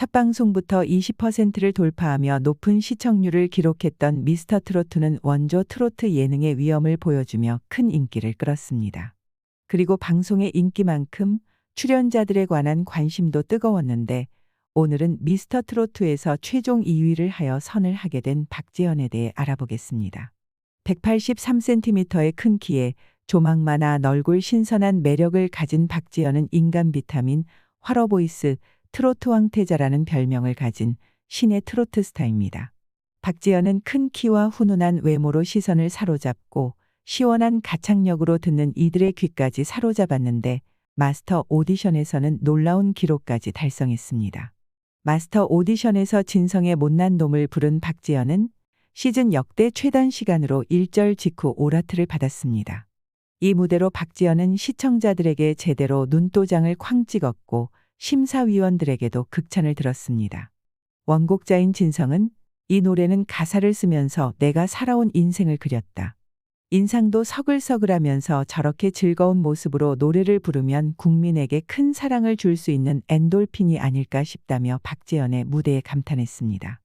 첫 방송부터 20%를 돌파하며 높은 시청률을 기록했던 미스터 트로트는 원조 트로트 예능의 위엄을 보여주며 큰 인기를 끌었습니다. 그리고 방송의 인기만큼 출연자들에 관한 관심도 뜨거웠는데 오늘은 미스터 트로트에서 최종 2위를 하여 선을 하게 된 박지연에 대해 알아보겠습니다. 183cm의 큰 키에 조망만한 얼굴 신선한 매력을 가진 박지연은 인간 비타민, 화러 보이스, 트로트 왕태자라는 별명을 가진 신의 트로트 스타입니다. 박지연은 큰 키와 훈훈한 외모로 시선을 사로잡고 시원한 가창력으로 듣는 이들의 귀까지 사로잡았는데 마스터 오디션에서는 놀라운 기록까지 달성했습니다. 마스터 오디션에서 진성의 못난 놈을 부른 박지연은 시즌 역대 최단 시간으로 1절 직후 오라트를 받았습니다. 이 무대로 박지연은 시청자들에게 제대로 눈도장을 쾅 찍었고 심사위원들에게도 극찬을 들었습니다. 원곡자인 진성은 이 노래는 가사를 쓰면서 내가 살아온 인생을 그렸다. 인상도 서글서글하면서 저렇게 즐거운 모습으로 노래를 부르면 국민에게 큰 사랑을 줄 수 있는 엔돌핀이 아닐까 싶다며 박지연의 무대에 감탄했습니다.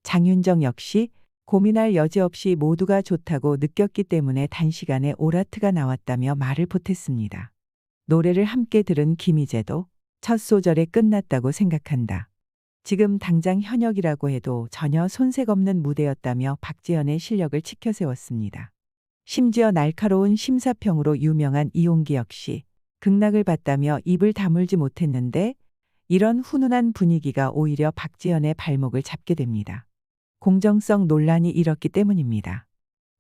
장윤정 역시 고민할 여지 없이 모두가 좋다고 느꼈기 때문에 단시간에 오라트가 나왔다며 말을 보탰습니다. 노래를 함께 들은 김희재도 첫 소절에 끝났다고 생각한다. 지금 당장 현역이라고 해도 전혀 손색 없는 무대였다며 박지연의 실력을 치켜세웠습니다. 심지어 날카로운 심사평으로 유명한 이용기 역시 극락을 봤다며 입을 다물지 못했는데 이런 훈훈한 분위기가 오히려 박지연의 발목을 잡게 됩니다. 공정성 논란이 일었기 때문입니다.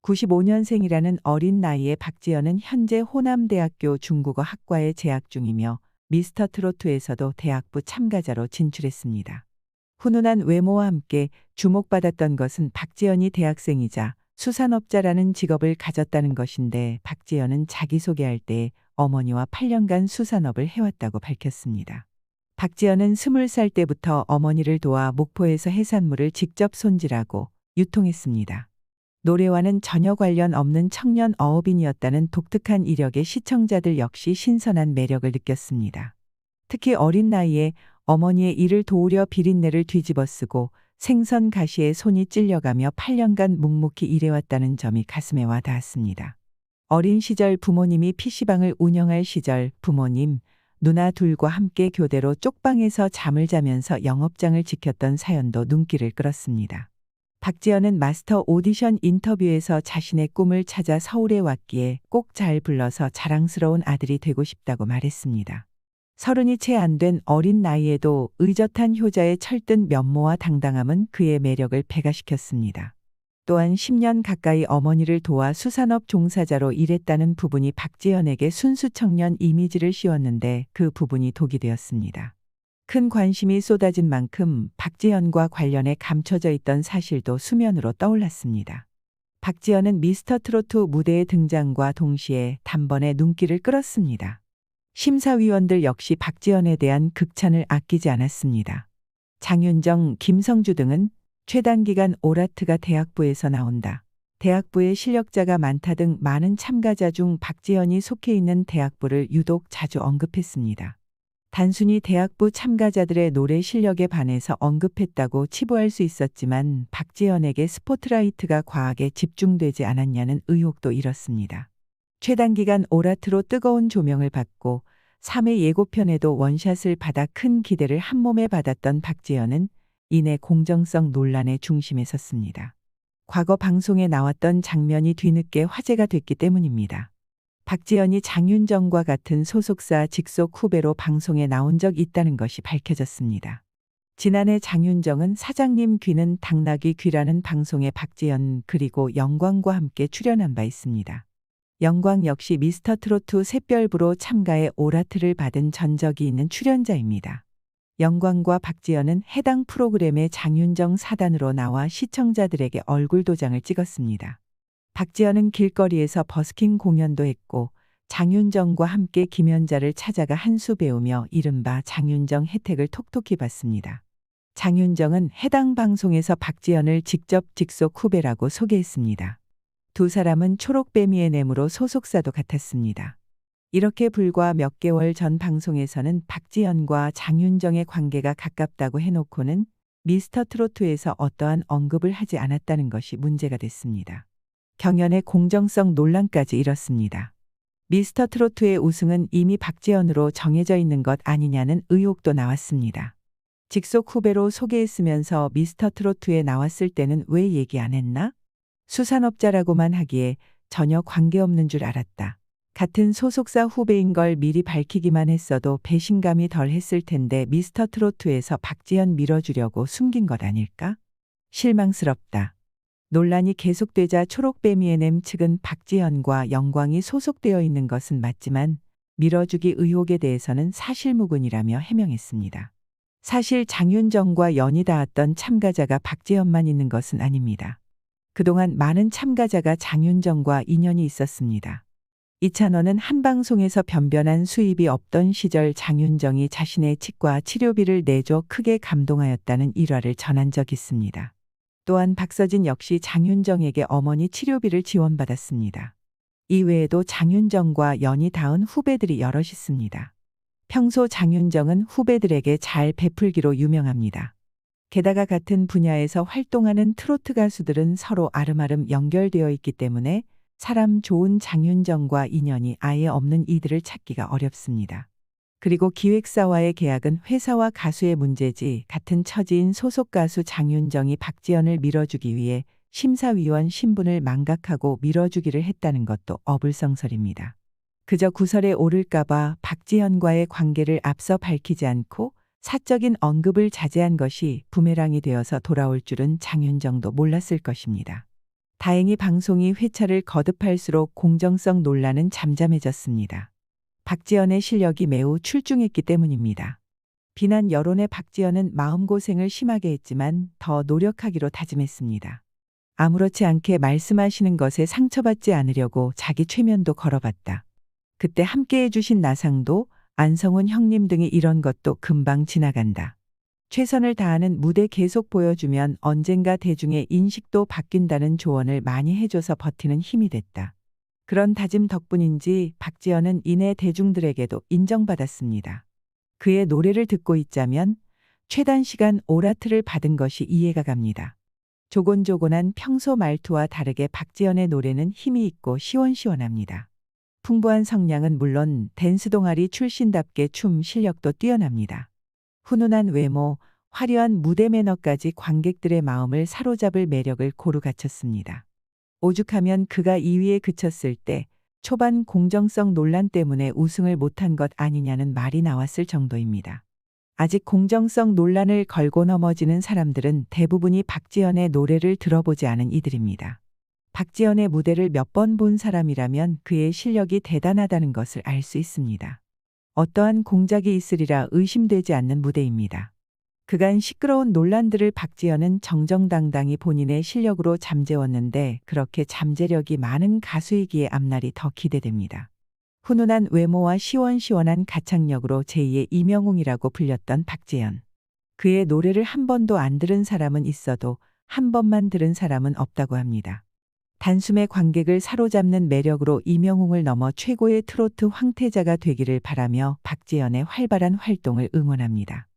95년생이라는 어린 나이에 박지연은 현재 호남대학교 중국어 학과에 재학 중이며 미스터 트로트에서도 대학부 참가자로 진출했습니다. 훈훈한 외모와 함께 주목받았던 것은 박지연이 대학생이자 수산업자라는 직업을 가졌다는 것인데 박지연은 자기소개할 때 어머니와 8년간 수산업을 해왔다고 밝혔습니다. 박지연은 20살 때부터 어머니를 도와 목포에서 해산물을 직접 손질하고 유통했습니다. 노래와는 전혀 관련 없는 청년 어업인이었다는 독특한 이력에 시청자들 역시 신선한 매력을 느꼈습니다. 특히 어린 나이에 어머니의 일을 도우려 비린내를 뒤집어쓰고 생선 가시에 손이 찔려가며 8년간 묵묵히 일해왔다는 점이 가슴에 와 닿았습니다. 어린 시절 부모님이 PC방을 운영할 시절 부모님, 누나 둘과 함께 교대로 쪽방에서 잠을 자면서 영업장을 지켰던 사연도 눈길을 끌었습니다. 박지연은 마스터 오디션 인터뷰에서 자신의 꿈을 찾아 서울에 왔기에 꼭 잘 불러서 자랑스러운 아들이 되고 싶다고 말했습니다. 30이 채 안 된 어린 나이에도 의젓한 효자의 철든 면모와 당당함은 그의 매력을 배가시켰습니다. 또한 10년 가까이 어머니를 도와 수산업 종사자로 일했다는 부분이 박지연에게 순수 청년 이미지를 씌웠는데 그 부분이 독이 되었습니다. 큰 관심이 쏟아진 만큼 박지연과 관련해 감춰져 있던 사실도 수면으로 떠올랐습니다. 박지연은 미스터 트로트 무대의 등장과 동시에 단번에 눈길을 끌었습니다. 심사위원들 역시 박지연에 대한 극찬을 아끼지 않았습니다. 장윤정, 김성주 등은 최단기간 오라트가 대학부에서 나온다. 대학부에 실력자가 많다 등 많은 참가자 중 박지연이 속해 있는 대학부를 유독 자주 언급했습니다. 단순히 대학부 참가자들의 노래 실력에 반해서 언급했다고 치부할 수 있었지만 박지연에게 스포트라이트가 과하게 집중되지 않았냐는 의혹도 일었습니다. 최단기간 오라트로 뜨거운 조명을 받고 3회 예고편에도 원샷을 받아 큰 기대를 한몸에 받았던 박지연은 이내 공정성 논란의 중심에 섰습니다. 과거 방송에 나왔던 장면이 뒤늦게 화제가 됐기 때문입니다. 박지연이 장윤정과 같은 소속사 직속 후배로 방송에 나온 적 있다는 것이 밝혀졌습니다. 지난해 장윤정은 사장님 귀는 당나귀 귀라는 방송에 박지연 그리고 영광과 함께 출연한 바 있습니다. 영광 역시 미스터 트로트 샛별부로 참가해 오라트를 받은 전적이 있는 출연자입니다. 영광과 박지연은 해당 프로그램의 장윤정 사단으로 나와 시청자들에게 얼굴 도장을 찍었습니다. 박지연은 길거리에서 버스킹 공연도 했고 장윤정과 함께 김연자를 찾아가 한 수 배우며 이른바 장윤정 혜택을 톡톡히 받습니다. 장윤정은 해당 방송에서 박지연을 직접 직속 후배라고 소개했습니다. 두 사람은 초록뱀이의 내무로 소속사도 같았습니다. 이렇게 불과 몇 개월 전 방송에서는 박지연과 장윤정의 관계가 가깝다고 해놓고는 미스터 트로트에서 어떠한 언급을 하지 않았다는 것이 문제가 됐습니다. 경연의 공정성 논란까지 일었습니다. 미스터 트로트의 우승은 이미 박지연으로 정해져 있는 것 아니냐는 의혹도 나왔습니다. 직속 후배로 소개했으면서 미스터 트로트에 나왔을 때는 왜 얘기 안 했나? 수산업자라고만 하기에 전혀 관계없는 줄 알았다. 같은 소속사 후배인 걸 미리 밝히기만 했어도 배신감이 덜 했을 텐데 미스터 트로트에서 박지연 밀어주려고 숨긴 것 아닐까? 실망스럽다. 논란이 계속되자 초록뱀 ENM 측은 박지연과 영광이 소속되어 있는 것은 맞지만 밀어주기 의혹에 대해서는 사실무근이라며 해명했습니다. 사실 장윤정과 연이 닿았던 참가자가 박지연만 있는 것은 아닙니다. 그동안 많은 참가자가 장윤정과 인연이 있었습니다. 이찬원은 한 방송에서 변변한 수입이 없던 시절 장윤정이 자신의 치과 치료비를 내줘 크게 감동하였다는 일화를 전한 적 있습니다. 또한 박서진 역시 장윤정에게 어머니 치료비를 지원받았습니다. 이외에도 장윤정과 연이 닿은 후배들이 여럿 있습니다. 평소 장윤정은 후배들에게 잘 베풀기로 유명합니다. 게다가 같은 분야에서 활동하는 트로트 가수들은 서로 아름아름 연결되어 있기 때문에 사람 좋은 장윤정과 인연이 아예 없는 이들을 찾기가 어렵습니다. 그리고 기획사와의 계약은 회사와 가수의 문제지 같은 처지인 소속 가수 장윤정이 박지연을 밀어주기 위해 심사위원 신분을 망각하고 밀어주기를 했다는 것도 어불성설입니다. 그저 구설에 오를까봐 박지연과의 관계를 앞서 밝히지 않고 사적인 언급을 자제한 것이 부메랑이 되어서 돌아올 줄은 장윤정도 몰랐을 것입니다. 다행히 방송이 회차를 거듭할수록 공정성 논란은 잠잠해졌습니다. 박지연의 실력이 매우 출중했기 때문입니다. 비난 여론의 박지연은 마음고생을 심하게 했지만 더 노력하기로 다짐했습니다. 아무렇지 않게 말씀하시는 것에 상처받지 않으려고 자기 최면도 걸어봤다. 그때 함께해 주신 나상도, 안성훈 형님 등이 이런 것도 금방 지나간다. 최선을 다하는 무대 계속 보여주면 언젠가 대중의 인식도 바뀐다는 조언을 많이 해줘서 버티는 힘이 됐다. 그런 다짐 덕분인지 박지연은 이내 대중들에게도 인정받았습니다. 그의 노래를 듣고 있자면 최단 시간 오라트를 받은 것이 이해가 갑니다. 조곤조곤한 평소 말투와 다르게 박지연의 노래는 힘이 있고 시원시원합니다. 풍부한 성량은 물론 댄스 동아리 출신답게 춤 실력도 뛰어납니다. 훈훈한 외모, 화려한 무대 매너까지 관객들의 마음을 사로잡을 매력을 고루 갖췄습니다. 오죽하면 그가 2위에 그쳤을 때 초반 공정성 논란 때문에 우승을 못한 것 아니냐는 말이 나왔을 정도입니다. 아직 공정성 논란을 걸고 넘어지는 사람들은 대부분이 박지연의 노래를 들어보지 않은 이들입니다. 박지연의 무대를 몇 번 본 사람이라면 그의 실력이 대단하다는 것을 알 수 있습니다. 어떠한 공작이 있으리라 의심되지 않는 무대입니다. 그간 시끄러운 논란들을 박지연은 정정당당히 본인의 실력으로 잠재웠는데 그렇게 잠재력이 많은 가수이기에 앞날이 더 기대됩니다. 훈훈한 외모와 시원시원한 가창력으로 제2의 이명웅이라고 불렸던 박지연. 그의 노래를 한 번도 안 들은 사람은 있어도 한 번만 들은 사람은 없다고 합니다. 단숨에 관객을 사로잡는 매력으로 이명웅을 넘어 최고의 트로트 황태자가 되기를 바라며 박지연의 활발한 활동을 응원합니다.